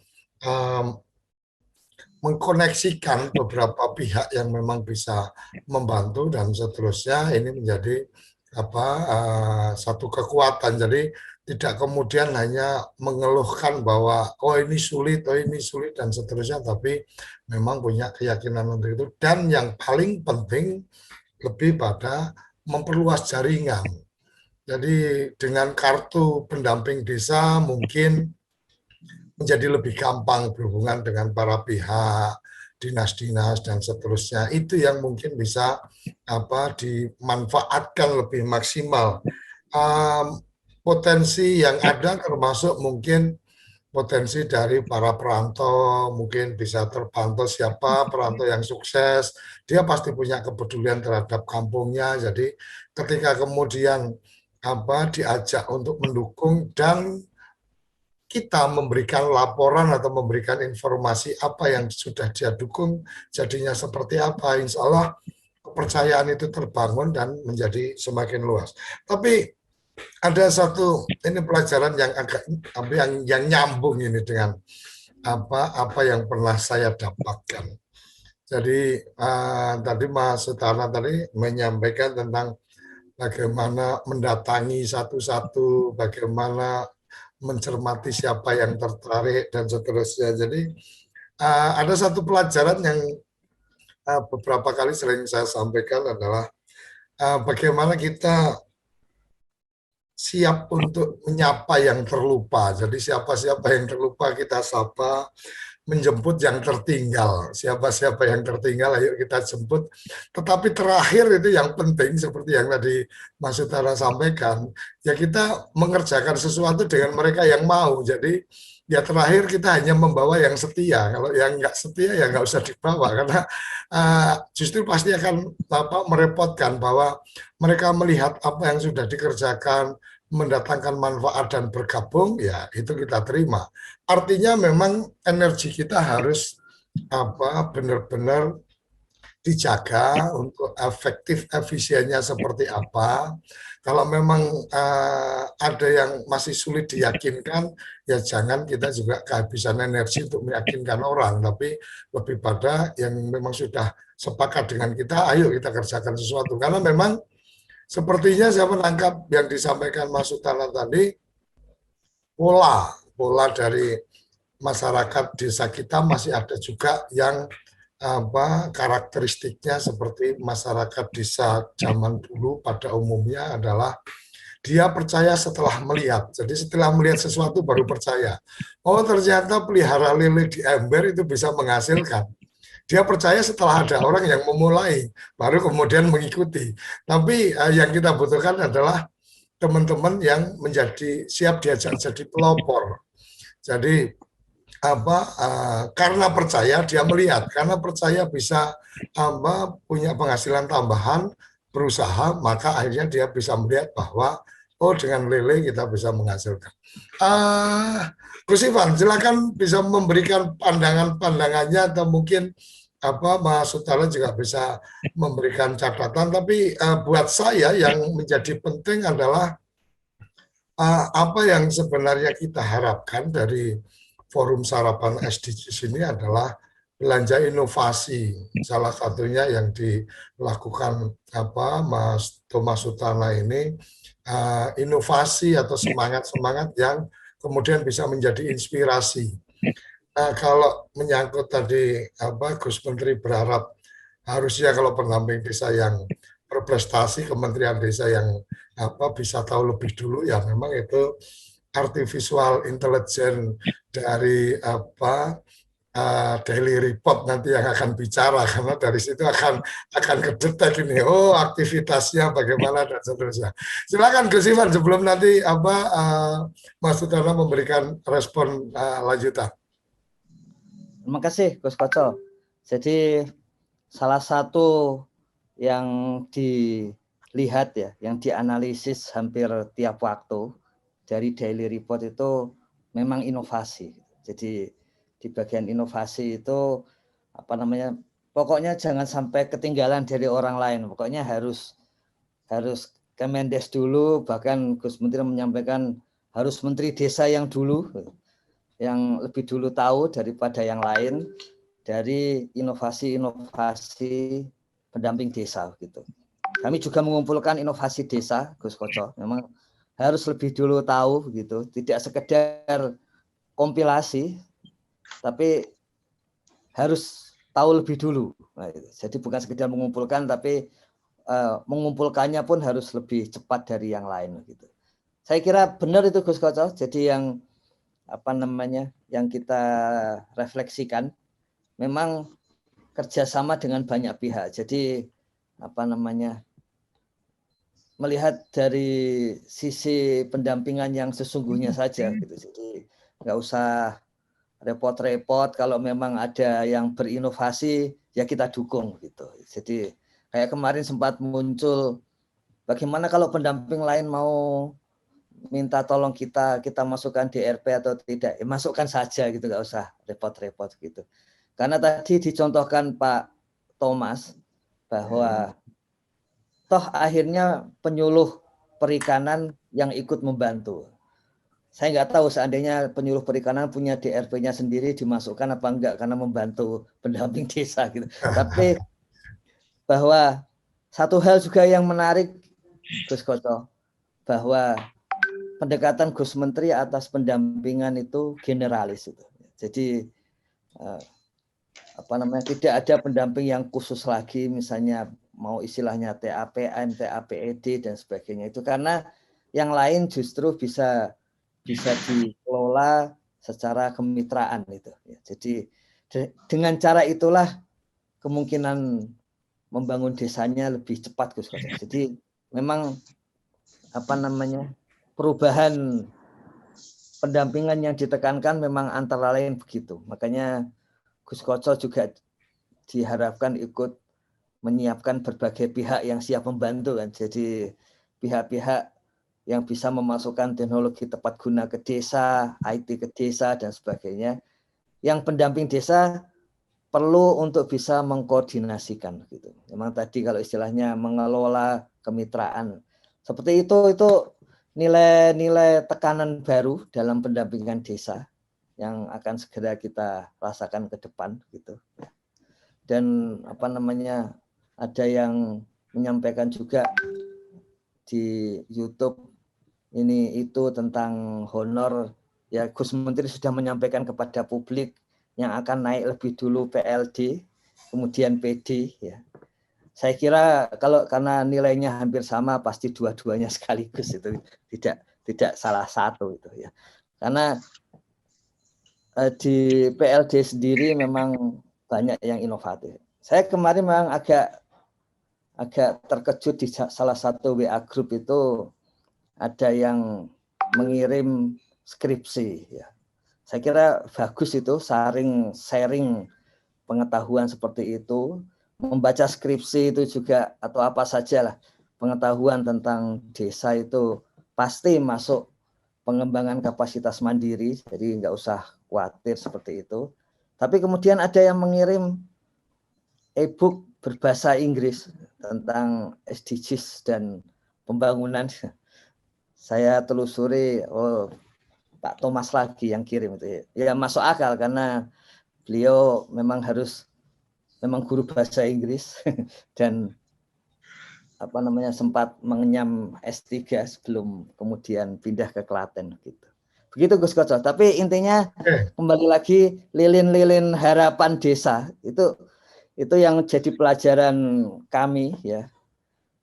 mengkoneksikan beberapa pihak yang memang bisa membantu dan seterusnya. Ini menjadi satu kekuatan. Jadi tidak kemudian hanya mengeluhkan bahwa oh ini sulit dan seterusnya, tapi memang punya keyakinan untuk itu. Dan yang paling penting lebih pada memperluas jaringan. Jadi dengan kartu pendamping desa mungkin menjadi lebih gampang berhubungan dengan para pihak dinas-dinas dan seterusnya. Itu yang mungkin bisa dimanfaatkan lebih maksimal. Potensi yang ada termasuk mungkin potensi dari para perantau, mungkin bisa terpantau siapa perantau yang sukses, dia pasti punya kepedulian terhadap kampungnya. Jadi ketika kemudian diajak untuk mendukung dan kita memberikan laporan atau memberikan informasi apa yang sudah dia dukung, jadinya seperti apa, insya Allah kepercayaan itu terbangun dan menjadi semakin luas. Tapi ada satu ini pelajaran yang agak yang nyambung ini dengan apa yang pernah saya dapatkan. Jadi tadi Mas Sutana tadi menyampaikan tentang bagaimana mendatangi satu-satu, bagaimana mencermati siapa yang tertarik dan seterusnya. Jadi ada satu pelajaran yang beberapa kali sering saya sampaikan adalah bagaimana kita siap untuk menyapa yang terlupa. Jadi siapa-siapa yang terlupa kita sapa, menjemput yang tertinggal. Siapa-siapa yang tertinggal ayo kita jemput. Tetapi terakhir itu yang penting seperti yang tadi Mas Utara sampaikan, ya kita mengerjakan sesuatu dengan mereka yang mau. Jadi ya terakhir kita hanya membawa yang setia. Kalau yang nggak setia ya nggak usah dibawa karena justru pasti akan merepotkan bahwa mereka melihat apa yang sudah dikerjakan, mendatangkan manfaat dan bergabung, ya itu kita terima. Artinya memang energi kita harus benar-benar dijaga untuk efektif efisiennya seperti apa. Kalau memang ada yang masih sulit diyakinkan, ya jangan kita juga kehabisan energi untuk meyakinkan orang, tapi lebih pada yang memang sudah sepakat dengan kita, ayo kita kerjakan sesuatu. Karena memang sepertinya saya menangkap yang disampaikan Mas Sutana tadi, pola dari masyarakat desa kita masih ada juga yang karakteristiknya seperti masyarakat desa zaman dulu pada umumnya adalah dia percaya setelah melihat. Jadi setelah melihat sesuatu baru percaya. Oh ternyata pelihara lele di ember itu bisa menghasilkan. Dia percaya setelah ada orang yang memulai, baru kemudian mengikuti. Tapi yang kita butuhkan adalah teman-teman yang menjadi siap diajak jadi pelopor. Jadi karena percaya dia melihat, karena percaya bisa punya penghasilan tambahan, berusaha, maka akhirnya dia bisa melihat bahwa oh dengan lele kita bisa menghasilkan. Gus Ivan, silakan bisa memberikan pandangannya atau mungkin Mas Sutara juga bisa memberikan catatan. Tapi buat saya yang menjadi penting adalah apa yang sebenarnya kita harapkan dari Forum Sarapan SDGs ini adalah belanja inovasi. Salah satunya yang dilakukan Mas Thomas Sutana ini inovasi atau semangat-semangat yang kemudian bisa menjadi inspirasi. Kalau menyangkut tadi Gus Menteri berharap harusnya kalau pendamping desa yang berprestasi, Kementerian Desa yang bisa tahu lebih dulu, ya memang itu artificial intelligence dari daily report nanti yang akan bicara, karena dari situ akan kedetek ini, oh aktivitasnya bagaimana dan seterusnya. Silakan Gus Ivan sebelum nanti Mas Sutana memberikan respon lanjutan. Terima kasih Gus Koco. Jadi salah satu yang dilihat ya, yang dianalisis hampir tiap waktu dari daily report itu memang inovasi. Jadi di bagian inovasi itu pokoknya jangan sampai ketinggalan dari orang lain. Pokoknya harus Kemendes dulu, bahkan Gus Menteri menyampaikan harus Menteri Desa yang dulu, yang lebih dulu tahu daripada yang lain dari inovasi-inovasi pendamping desa gitu. Kami juga mengumpulkan inovasi desa, Gus Koco. Memang harus lebih dulu tahu gitu, tidak sekedar kompilasi, tapi harus tahu lebih dulu. Nah, jadi bukan sekedar mengumpulkan, tapi mengumpulkannya pun harus lebih cepat dari yang lain gitu. Saya kira benar itu Gus Koco. Jadi yang yang kita refleksikan, memang kerjasama dengan banyak pihak. Jadi apa namanya, melihat dari sisi pendampingan yang sesungguhnya saja gitu. Jadi nggak usah repot-repot, kalau memang ada yang berinovasi ya kita dukung gitu. Jadi kayak kemarin sempat muncul, bagaimana kalau pendamping lain mau minta tolong kita masukkan DRP atau tidak, ya masukkan saja gitu, nggak usah repot-repot gitu. Karena tadi dicontohkan Pak Thomas bahwa toh akhirnya penyuluh perikanan yang ikut membantu. Saya nggak tahu seandainya penyuluh perikanan punya DRP-nya sendiri dimasukkan apa enggak karena membantu pendamping desa gitu. Tapi bahwa satu hal juga yang menarik Gus Koco, bahwa pendekatan Gus Menteri atas pendampingan itu generalis itu. Jadi apa namanya, tidak ada pendamping yang khusus lagi, misalnya mau istilahnya TAPN, TAPED dan sebagainya itu, karena yang lain justru bisa dikelola secara kemitraan itu. Jadi dengan cara itulah kemungkinan membangun desanya lebih cepat, Gus Koco. Jadi memang apa namanya, perubahan pendampingan yang ditekankan memang antara lain begitu. Makanya Gus Koco juga diharapkan ikut menyiapkan berbagai pihak yang siap membantu kan. Jadi pihak-pihak yang bisa memasukkan teknologi tepat guna ke desa, IT ke desa dan sebagainya. Yang pendamping desa perlu untuk bisa mengkoordinasikan gitu. Memang tadi kalau istilahnya mengelola kemitraan. Seperti itu nilai-nilai tekanan baru dalam pendampingan desa yang akan segera kita rasakan ke depan gitu. Dan apa namanya, ada yang menyampaikan juga di YouTube ini itu tentang honor, ya Gus Menteri sudah menyampaikan kepada publik yang akan naik lebih dulu PLD kemudian PD ya. Saya kira kalau karena nilainya hampir sama pasti dua-duanya sekaligus, itu tidak salah satu itu ya. Karena di PLD sendiri memang banyak yang inovatif. Saya kemarin memang agak terkejut di salah satu WA group itu ada yang mengirim skripsi ya. Saya kira bagus itu sharing pengetahuan seperti itu. Membaca skripsi itu juga atau apa sajalah pengetahuan tentang desa itu pasti masuk pengembangan kapasitas mandiri, jadi nggak usah khawatir seperti itu. Tapi kemudian ada yang mengirim e-book berbahasa Inggris tentang SDGs dan pembangunan. Saya telusuri, oh Pak Thomas lagi yang kirim itu. Ya masuk akal karena beliau memang guru bahasa Inggris dan apa namanya sempat mengenyam S3 sebelum kemudian pindah ke Klaten gitu. Begitu Gus Koco. Tapi intinya kembali lagi lilin-lilin harapan desa itu yang jadi pelajaran kami ya,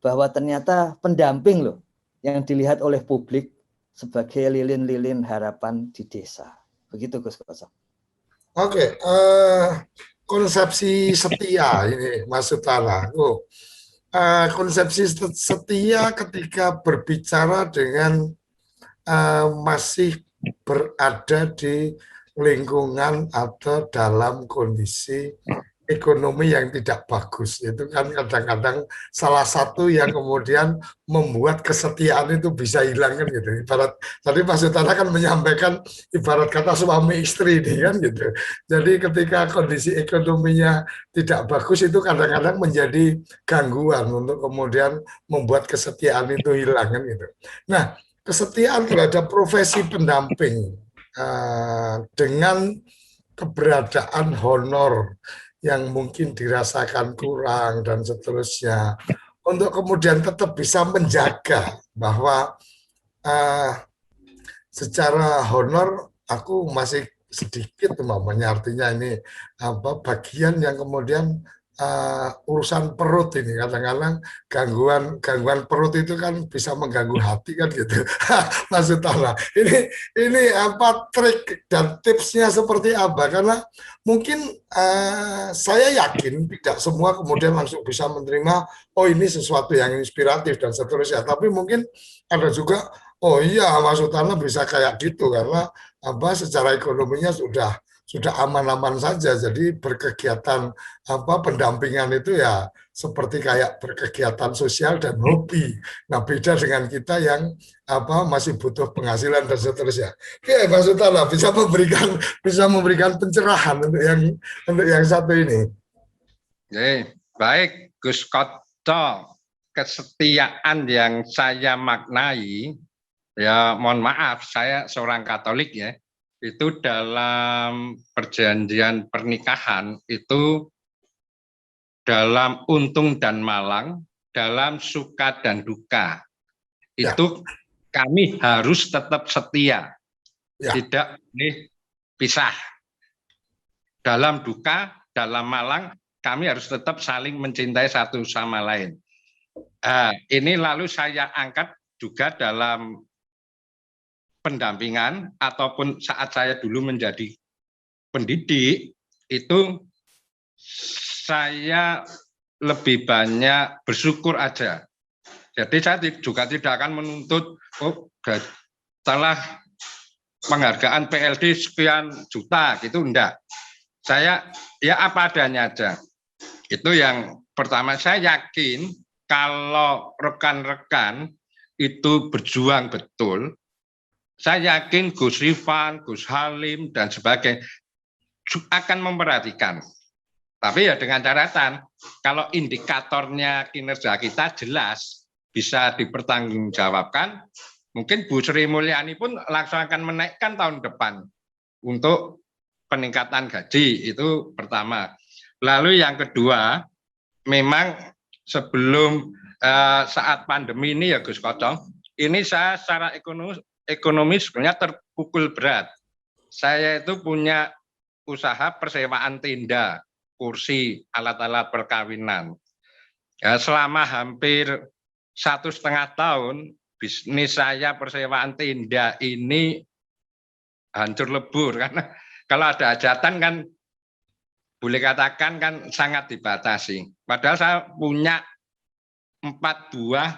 bahwa ternyata pendamping loh yang dilihat oleh publik sebagai lilin-lilin harapan di desa. Begitu Gus Koco. Oke, konsepsi setia ini Mas Sutana. Konsepsi setia ketika berbicara dengan masih berada di lingkungan atau dalam kondisi ekonomi yang tidak bagus. Itu kan kadang-kadang salah satu yang kemudian membuat kesetiaan itu bisa hilang kan gitu. Ibarat tadi Mas Sutana kan menyampaikan ibarat kata suami istri ini kan gitu. Jadi ketika kondisi ekonominya tidak bagus itu kadang-kadang menjadi gangguan untuk kemudian membuat kesetiaan itu hilang kan gitu. Nah, kesetiaan terhadap profesi pendamping dengan keberadaan honor yang mungkin dirasakan kurang dan seterusnya, untuk kemudian tetap bisa menjaga bahwa secara honor aku masih sedikit umpamanya, artinya ini bagian yang kemudian urusan perut ini kadang-kadang gangguan perut itu kan bisa mengganggu hati kan gitu. Maksud Allah, ini apa trik dan tipsnya seperti apa? Karena mungkin saya yakin tidak semua kemudian langsung bisa menerima, oh ini sesuatu yang inspiratif dan seterusnya. Tapi mungkin ada juga, oh iya maksud Allah bisa kayak gitu karena apa secara ekonominya sudah aman-aman saja. Jadi berkegiatan apa pendampingan itu ya seperti kayak berkegiatan sosial dan hobi. Nah, beda dengan kita yang apa masih butuh penghasilan dan seterusnya. Oke, Mas Utana bisa memberikan pencerahan untuk yang satu ini. Oke, baik Gus Koco, kesetiaan yang saya maknai, ya mohon maaf saya seorang Katolik ya, itu dalam perjanjian pernikahan itu dalam untung dan malang, dalam suka dan duka, itu kami harus tetap setia, tidak boleh pisah. Dalam duka, dalam malang, kami harus tetap saling mencintai satu sama lain. Ini lalu saya angkat juga dalam pendampingan ataupun saat saya dulu menjadi pendidik, itu saya lebih banyak bersyukur aja. Jadi saya juga tidak akan menuntut, oh setelah penghargaan PLD sekian juta, gitu enggak. Saya ya apa adanya aja. Itu yang pertama. Saya yakin kalau rekan-rekan itu berjuang betul, saya yakin Gus Rifan, Gus Halim, dan sebagainya akan memperhatikan. Tapi ya dengan catatan, kalau indikatornya kinerja kita jelas, bisa dipertanggungjawabkan, mungkin Bu Sri Mulyani pun langsung akan menaikkan tahun depan untuk peningkatan gaji, itu pertama. Lalu yang kedua, memang sebelum saat pandemi ini ya Gus Kocong, ini saya secara ekonomi sebenarnya terpukul berat. Saya itu punya usaha persewaan tenda, kursi, alat-alat perkawinan. Ya, selama hampir 1,5 tahun, bisnis saya persewaan tenda ini hancur lebur. Karena kalau ada hajatan kan, boleh katakan kan sangat dibatasi. Padahal saya punya 4 buah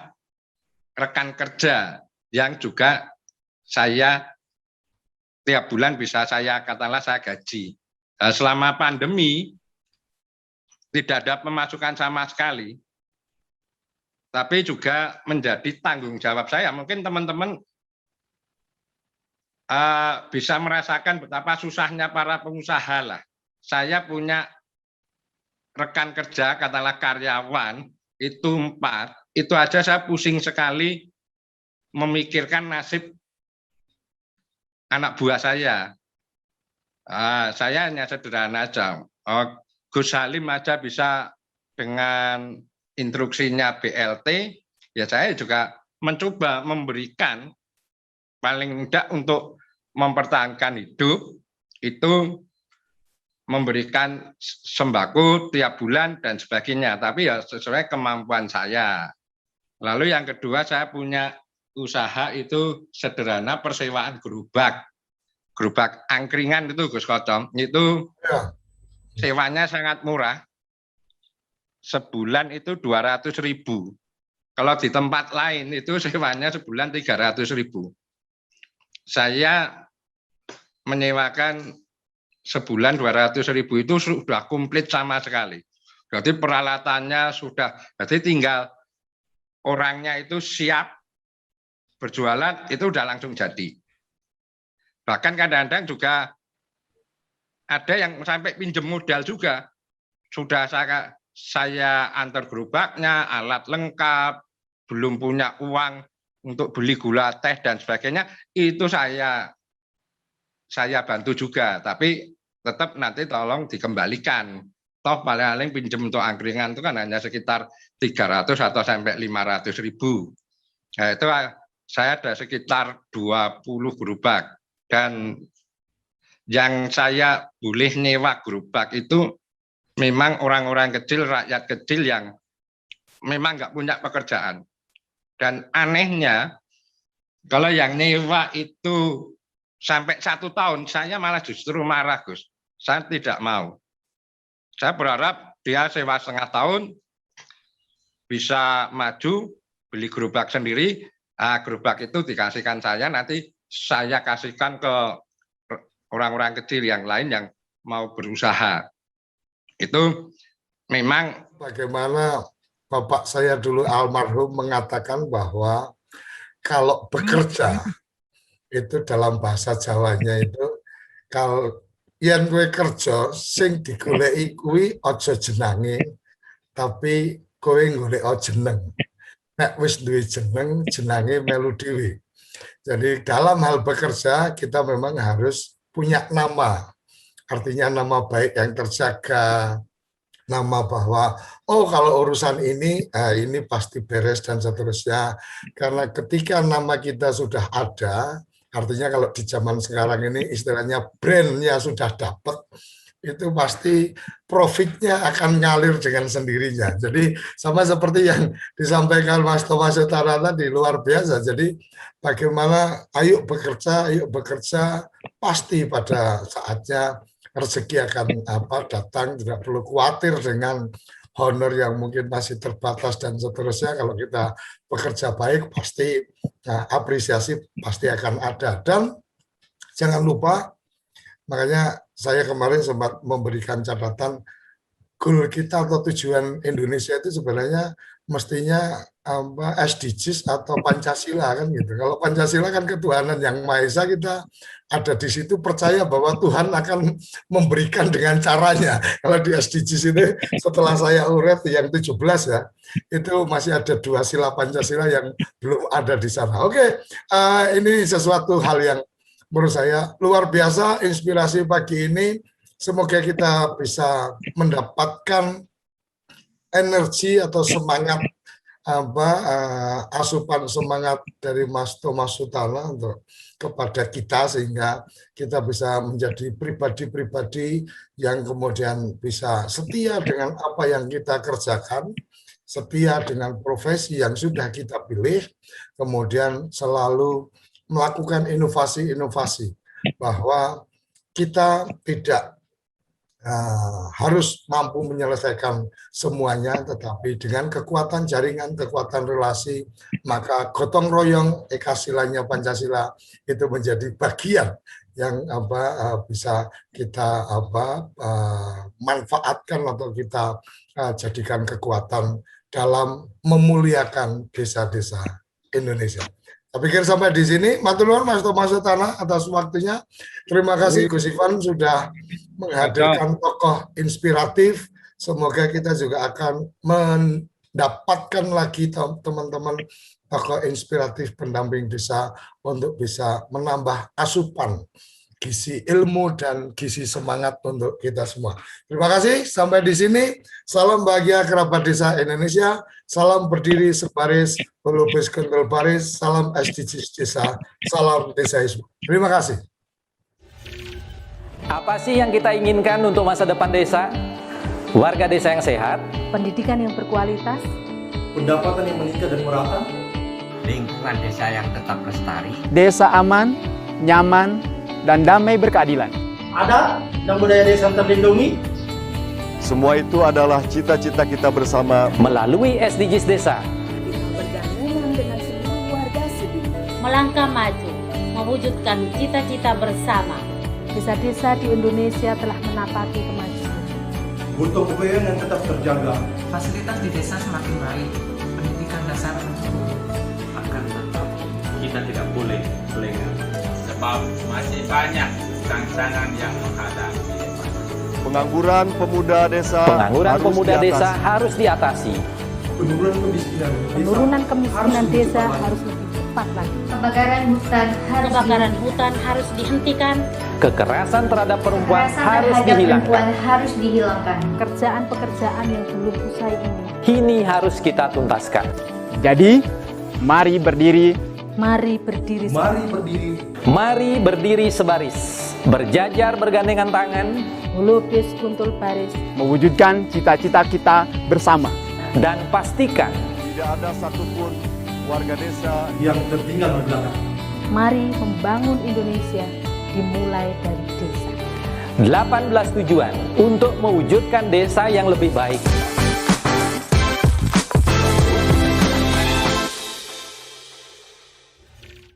rekan kerja yang juga saya tiap bulan bisa saya katakanlah saya gaji. Selama pandemi tidak ada pemasukan sama sekali, tapi juga menjadi tanggung jawab saya. Mungkin teman-teman bisa merasakan betapa susahnya para pengusaha lah. Saya punya rekan kerja, katakanlah karyawan, itu 4, itu aja saya pusing sekali memikirkan nasib anak buah saya. Saya hanya sederhana aja. Gus Halim aja bisa dengan instruksinya BLT, ya saya juga mencoba memberikan paling tidak untuk mempertahankan hidup, itu memberikan sembako tiap bulan dan sebagainya. Tapi ya sesuai kemampuan saya. Lalu yang kedua, saya punya usaha itu sederhana persewaan gerobak angkringan itu Gus Kocong, itu sewanya sangat murah, sebulan itu 200.000. Kalau di tempat lain itu sewanya sebulan 300.000. Saya menyewakan sebulan 200.000 itu sudah komplit sama sekali. Berarti peralatannya sudah, berarti tinggal orangnya itu siap berjualan, itu udah langsung jadi. Bahkan kadang-kadang juga ada yang sampai pinjam modal juga. Sudah saya antar gerobaknya, alat lengkap, belum punya uang untuk beli gula teh dan sebagainya, itu saya bantu juga. Tapi tetap nanti tolong dikembalikan. Toh paling pinjam untuk angkringan itu kan hanya sekitar 300 atau sampai 500.000. Nah, itu saya ada sekitar 20 gerobak, dan yang saya boleh nyewa gerobak itu memang orang-orang kecil, rakyat kecil yang memang nggak punya pekerjaan. Dan anehnya, kalau yang nyewa itu sampai 1 tahun, saya malah justru marah, Gus. Saya tidak mau. Saya berharap dia sewa setengah tahun, bisa maju, beli gerobak sendiri, gerobak itu dikasihkan saya, nanti saya kasihkan ke orang-orang kecil yang lain yang mau berusaha. Itu memang bagaimana bapak saya dulu almarhum mengatakan bahwa kalau bekerja itu dalam bahasa Jawanya itu kalau yang gue kerja sing digoleki kuwi aja jenenge tapi kowe golek jeneng. Nek wis duwe jeneng, jenenge melu dhewe. Jadi dalam hal bekerja kita memang harus punya nama. Artinya nama baik yang terjaga, nama bahwa oh kalau urusan ini pasti beres dan seterusnya. Karena ketika nama kita sudah ada, artinya kalau di zaman sekarang ini istilahnya brandnya sudah dapat, itu pasti profitnya akan ngalir dengan sendirinya. Jadi sama seperti yang disampaikan Mas Thomas Utara tadi, luar biasa. Jadi bagaimana ayo bekerja, pasti pada saatnya rezeki akan datang, tidak perlu khawatir dengan honor yang mungkin masih terbatas dan seterusnya. Kalau kita bekerja baik, pasti apresiasi pasti akan ada. Dan jangan lupa, makanya saya kemarin sempat memberikan catatan, goal kita atau tujuan Indonesia itu sebenarnya mestinya SDGs atau Pancasila kan gitu. Kalau Pancasila kan ketuhanan yang Maha Esa, kita ada di situ percaya bahwa Tuhan akan memberikan dengan caranya. Kalau di SDGs ini setelah saya uret yang 17 ya, itu masih ada 2 sila Pancasila yang belum ada di sana. Oke, ini sesuatu hal yang menurut saya luar biasa, inspirasi pagi ini. Semoga kita bisa mendapatkan energi atau semangat asupan semangat dari Mas Thomas Utara untuk kepada kita, sehingga kita bisa menjadi pribadi-pribadi yang kemudian bisa setia dengan apa yang kita kerjakan, setia dengan profesi yang sudah kita pilih, kemudian selalu melakukan inovasi-inovasi, bahwa kita tidak harus mampu menyelesaikan semuanya, tetapi dengan kekuatan jaringan, kekuatan relasi, maka gotong royong Eka Silanya Pancasila itu menjadi bagian yang bisa kita manfaatkan atau kita jadikan kekuatan dalam memuliakan desa-desa Indonesia. Saya pikir sampai di sini. Matur nuwun Mas Thomas Utara atas waktunya. Terima kasih Gus Ivan sudah menghadirkan tokoh inspiratif. Semoga kita juga akan mendapatkan lagi teman-teman tokoh inspiratif pendamping desa untuk bisa menambah asupan gizi ilmu dan gizi semangat untuk kita semua. Terima kasih, sampai di sini. Salam bahagia kerabat desa Indonesia. Salam berdiri sebaris, berlupis kental baris. Salam SDGs desa. Salam desaisme. Terima kasih. Apa sih yang kita inginkan untuk masa depan desa? Warga desa yang sehat, pendidikan yang berkualitas, pendapatan yang meningkat dan merata, lingkungan desa yang tetap lestari, desa aman, nyaman, dan damai berkeadilan. adat dan budaya desa terlindungi. Semua itu adalah cita-cita kita bersama melalui SDGs desa. Melangkah maju, mewujudkan cita-cita bersama. Desa-desa di Indonesia telah menapaki kemajuan. Gotong royong yang tetap terjaga. Fasilitas di desa semakin baik, pendidikan dasar mencukupi. Akan tetap kita tidak boleh lengah, sebab masih banyak tantangan yang menghadapi. pengangguran pemuda desa. Pengangguran pemuda desa harus diatasi. Penurunan kemiskinan desa harus lebih cepat lagi. Kebakaran hutan harus dihentikan. Kekerasan terhadap perempuan harus dihilangkan. Pekerjaan-pekerjaan yang belum usai ini harus kita tuntaskan. Jadi, mari berdiri. Mari berdiri. Mari berdiri. Mari berdiri sebaris, berjajar bergandengan tangan, Lukis Kuntul Baris mewujudkan cita-cita kita bersama. Dan pastikan Tidak ada satupun warga desa yang tertinggal di belakang. Mari membangun Indonesia dimulai dari desa. 18 tujuan untuk mewujudkan desa yang lebih baik.